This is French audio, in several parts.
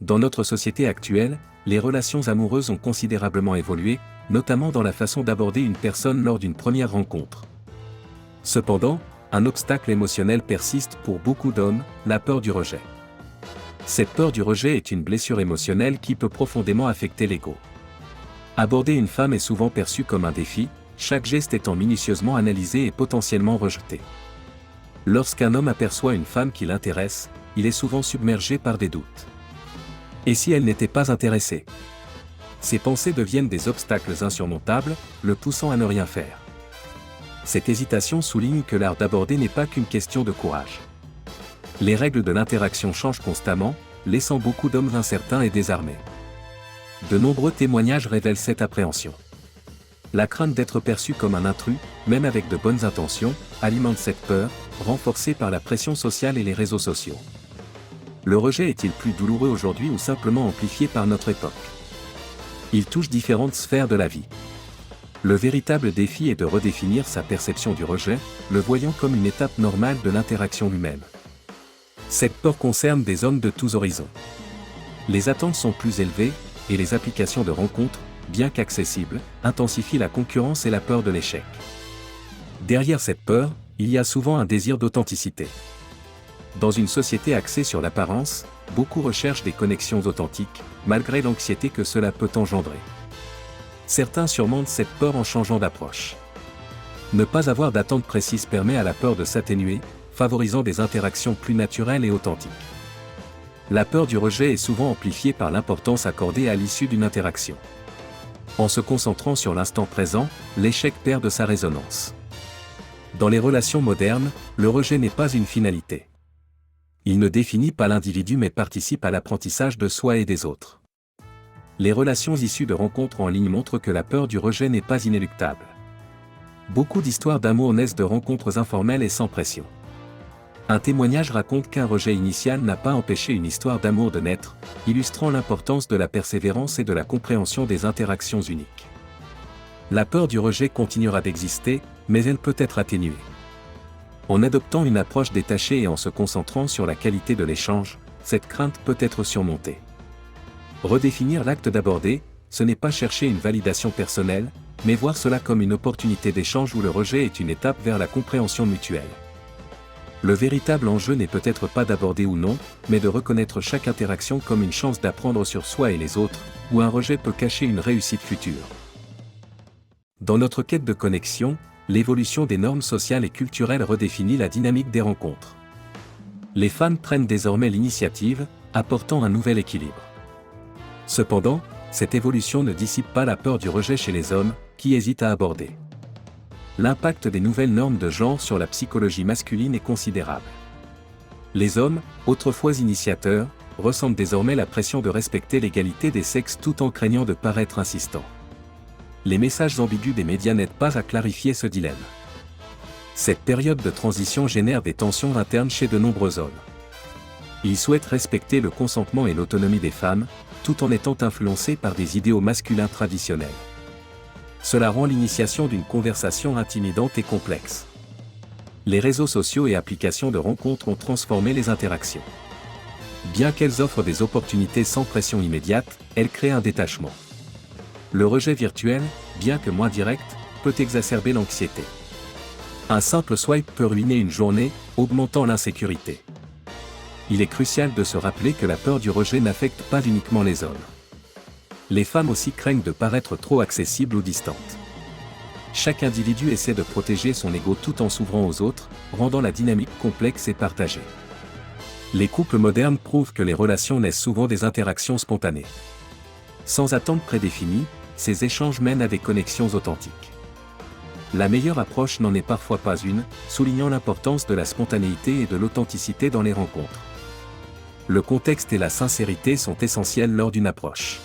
Dans notre société actuelle, les relations amoureuses ont considérablement évolué, notamment dans la façon d'aborder une personne lors d'une première rencontre. Cependant, un obstacle émotionnel persiste pour beaucoup d'hommes, la peur du rejet. Cette peur du rejet est une blessure émotionnelle qui peut profondément affecter l'ego. Aborder une femme est souvent perçu comme un défi, chaque geste étant minutieusement analysé et potentiellement rejeté. Lorsqu'un homme aperçoit une femme qui l'intéresse, il est souvent submergé par des doutes. Et si elle n'était pas intéressée? Ces pensées deviennent des obstacles insurmontables, le poussant à ne rien faire. Cette hésitation souligne que l'art d'aborder n'est pas qu'une question de courage. Les règles de l'interaction changent constamment, laissant beaucoup d'hommes incertains et désarmés. De nombreux témoignages révèlent cette appréhension. La crainte d'être perçu comme un intrus, même avec de bonnes intentions, alimente cette peur, renforcée par la pression sociale et les réseaux sociaux. Le rejet est-il plus douloureux aujourd'hui ou simplement amplifié par notre époque? Il touche différentes sphères de la vie. Le véritable défi est de redéfinir sa perception du rejet, le voyant comme une étape normale de l'interaction humaine. Cette peur concerne des hommes de tous horizons. Les attentes sont plus élevées, et les applications de rencontres, bien qu'accessibles, intensifient la concurrence et la peur de l'échec. Derrière cette peur, il y a souvent un désir d'authenticité. Dans une société axée sur l'apparence, beaucoup recherchent des connexions authentiques, malgré l'anxiété que cela peut engendrer. Certains surmontent cette peur en changeant d'approche. Ne pas avoir d'attente précise permet à la peur de s'atténuer, favorisant des interactions plus naturelles et authentiques. La peur du rejet est souvent amplifiée par l'importance accordée à l'issue d'une interaction. En se concentrant sur l'instant présent, l'échec perd de sa résonance. Dans les relations modernes, le rejet n'est pas une finalité. Il ne définit pas l'individu mais participe à l'apprentissage de soi et des autres. Les relations issues de rencontres en ligne montrent que la peur du rejet n'est pas inéluctable. Beaucoup d'histoires d'amour naissent de rencontres informelles et sans pression. Un témoignage raconte qu'un rejet initial n'a pas empêché une histoire d'amour de naître, illustrant l'importance de la persévérance et de la compréhension des interactions uniques. La peur du rejet continuera d'exister, mais elle peut être atténuée. En adoptant une approche détachée et en se concentrant sur la qualité de l'échange, cette crainte peut être surmontée. Redéfinir l'acte d'aborder, ce n'est pas chercher une validation personnelle, mais voir cela comme une opportunité d'échange où le rejet est une étape vers la compréhension mutuelle. Le véritable enjeu n'est peut-être pas d'aborder ou non, mais de reconnaître chaque interaction comme une chance d'apprendre sur soi et les autres, où un rejet peut cacher une réussite future. Dans notre quête de connexion, l'évolution des normes sociales et culturelles redéfinit la dynamique des rencontres. Les femmes prennent désormais l'initiative, apportant un nouvel équilibre. Cependant, cette évolution ne dissipe pas la peur du rejet chez les hommes, qui hésitent à aborder. L'impact des nouvelles normes de genre sur la psychologie masculine est considérable. Les hommes, autrefois initiateurs, ressentent désormais la pression de respecter l'égalité des sexes tout en craignant de paraître insistants. Les messages ambigus des médias n'aident pas à clarifier ce dilemme. Cette période de transition génère des tensions internes chez de nombreux hommes. Ils souhaitent respecter le consentement et l'autonomie des femmes, tout en étant influencés par des idéaux masculins traditionnels. Cela rend l'initiation d'une conversation intimidante et complexe. Les réseaux sociaux et applications de rencontres ont transformé les interactions. Bien qu'elles offrent des opportunités sans pression immédiate, elles créent un détachement. Le rejet virtuel, bien que moins direct, peut exacerber l'anxiété. Un simple swipe peut ruiner une journée, augmentant l'insécurité. Il est crucial de se rappeler que la peur du rejet n'affecte pas uniquement les hommes. Les femmes aussi craignent de paraître trop accessibles ou distantes. Chaque individu essaie de protéger son ego tout en s'ouvrant aux autres, rendant la dynamique complexe et partagée. Les couples modernes prouvent que les relations naissent souvent des interactions spontanées. Sans attente prédéfinie, ces échanges mènent à des connexions authentiques. La meilleure approche n'en est parfois pas une, soulignant l'importance de la spontanéité et de l'authenticité dans les rencontres. Le contexte et la sincérité sont essentiels lors d'une approche.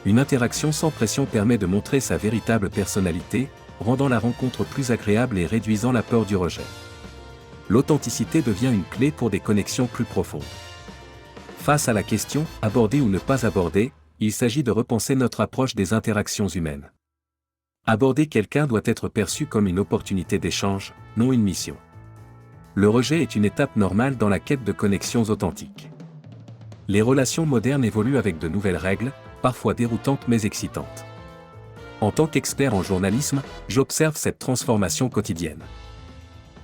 Une interaction sans pression permet de montrer sa véritable personnalité, rendant la rencontre plus agréable et réduisant la peur du rejet. L'authenticité devient une clé pour des connexions plus profondes. Face à la question « aborder ou ne pas aborder », il s'agit de repenser notre approche des interactions humaines. Aborder quelqu'un doit être perçu comme une opportunité d'échange, non une mission. Le rejet est une étape normale dans la quête de connexions authentiques. Les relations modernes évoluent avec de nouvelles règles, parfois déroutantes mais excitantes. En tant qu'expert en journalisme, j'observe cette transformation quotidienne.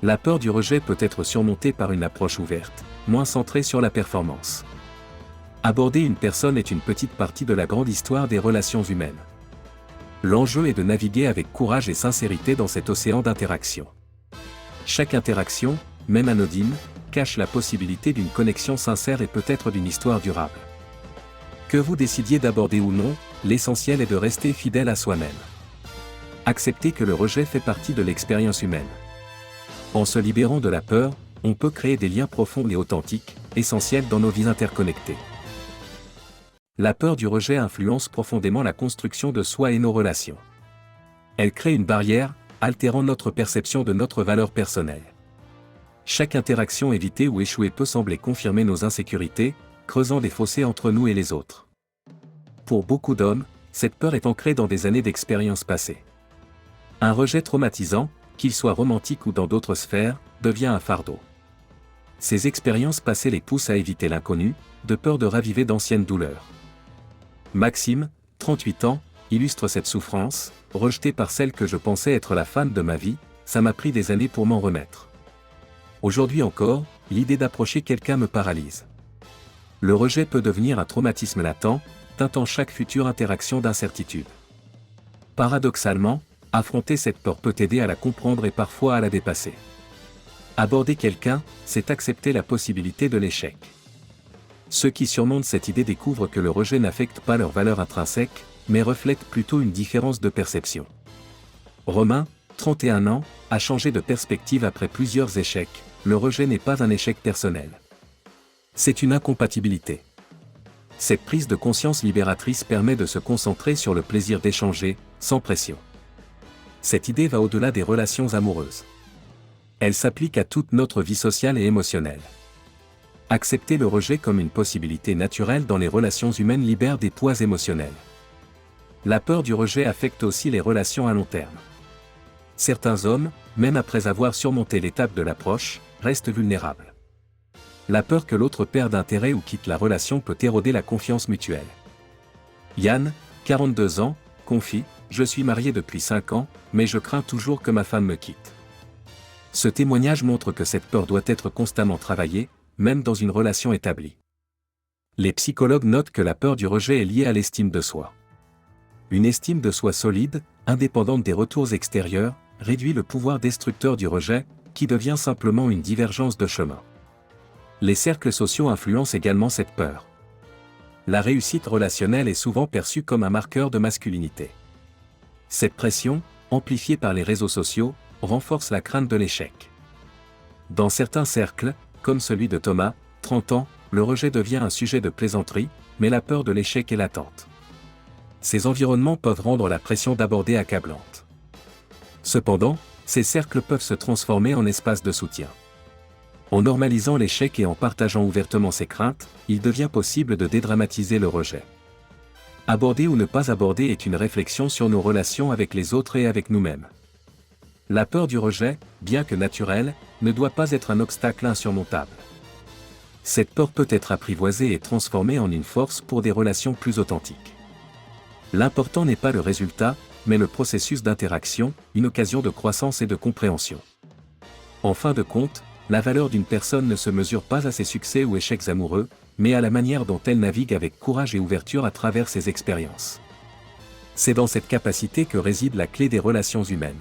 La peur du rejet peut être surmontée par une approche ouverte, moins centrée sur la performance. Aborder une personne est une petite partie de la grande histoire des relations humaines. L'enjeu est de naviguer avec courage et sincérité dans cet océan d'interactions. Chaque interaction, même anodine, cache la possibilité d'une connexion sincère et peut-être d'une histoire durable. Que vous décidiez d'aborder ou non, l'essentiel est de rester fidèle à soi-même. Accepter que le rejet fait partie de l'expérience humaine. En se libérant de la peur, on peut créer des liens profonds et authentiques, essentiels dans nos vies interconnectées. La peur du rejet influence profondément la construction de soi et nos relations. Elle crée une barrière, altérant notre perception de notre valeur personnelle. Chaque interaction évitée ou échouée peut sembler confirmer nos insécurités, creusant des fossés entre nous et les autres. Pour beaucoup d'hommes, cette peur est ancrée dans des années d'expériences passées. Un rejet traumatisant, qu'il soit romantique ou dans d'autres sphères, devient un fardeau. Ces expériences passées les poussent à éviter l'inconnu, de peur de raviver d'anciennes douleurs. Maxime, 38 ans, illustre cette souffrance, rejetée par celle que je pensais être la femme de ma vie, ça m'a pris des années pour m'en remettre. Aujourd'hui encore, l'idée d'approcher quelqu'un me paralyse. Le rejet peut devenir un traumatisme latent, teintant chaque future interaction d'incertitude. Paradoxalement, affronter cette peur peut aider à la comprendre et parfois à la dépasser. Aborder quelqu'un, c'est accepter la possibilité de l'échec. Ceux qui surmontent cette idée découvrent que le rejet n'affecte pas leur valeur intrinsèque, mais reflète plutôt une différence de perception. Romain, 31 ans, a changé de perspective après plusieurs échecs. Le rejet n'est pas un échec personnel. C'est une incompatibilité. Cette prise de conscience libératrice permet de se concentrer sur le plaisir d'échanger, sans pression. Cette idée va au-delà des relations amoureuses. Elle s'applique à toute notre vie sociale et émotionnelle. Accepter le rejet comme une possibilité naturelle dans les relations humaines libère des poids émotionnels. La peur du rejet affecte aussi les relations à long terme. Certains hommes, même après avoir surmonté l'étape de l'approche, restent vulnérables. La peur que l'autre perde intérêt ou quitte la relation peut éroder la confiance mutuelle. Yann, 42 ans, confie « Je suis marié depuis 5 ans, mais je crains toujours que ma femme me quitte ». Ce témoignage montre que cette peur doit être constamment travaillée, même dans une relation établie. Les psychologues notent que la peur du rejet est liée à l'estime de soi. Une estime de soi solide, indépendante des retours extérieurs, réduit le pouvoir destructeur du rejet, qui devient simplement une divergence de chemin. Les cercles sociaux influencent également cette peur. La réussite relationnelle est souvent perçue comme un marqueur de masculinité. Cette pression, amplifiée par les réseaux sociaux, renforce la crainte de l'échec. Dans certains cercles, comme celui de Thomas, 30 ans, le rejet devient un sujet de plaisanterie, mais la peur de l'échec est latente. Ces environnements peuvent rendre la pression d'aborder accablante. Cependant, ces cercles peuvent se transformer en espaces de soutien. En normalisant l'échec et en partageant ouvertement ses craintes, il devient possible de dédramatiser le rejet. Aborder ou ne pas aborder est une réflexion sur nos relations avec les autres et avec nous-mêmes. La peur du rejet, bien que naturelle, ne doit pas être un obstacle insurmontable. Cette peur peut être apprivoisée et transformée en une force pour des relations plus authentiques. L'important n'est pas le résultat, mais le processus d'interaction, une occasion de croissance et de compréhension. En fin de compte, la valeur d'une personne ne se mesure pas à ses succès ou échecs amoureux, mais à la manière dont elle navigue avec courage et ouverture à travers ses expériences. C'est dans cette capacité que réside la clé des relations humaines.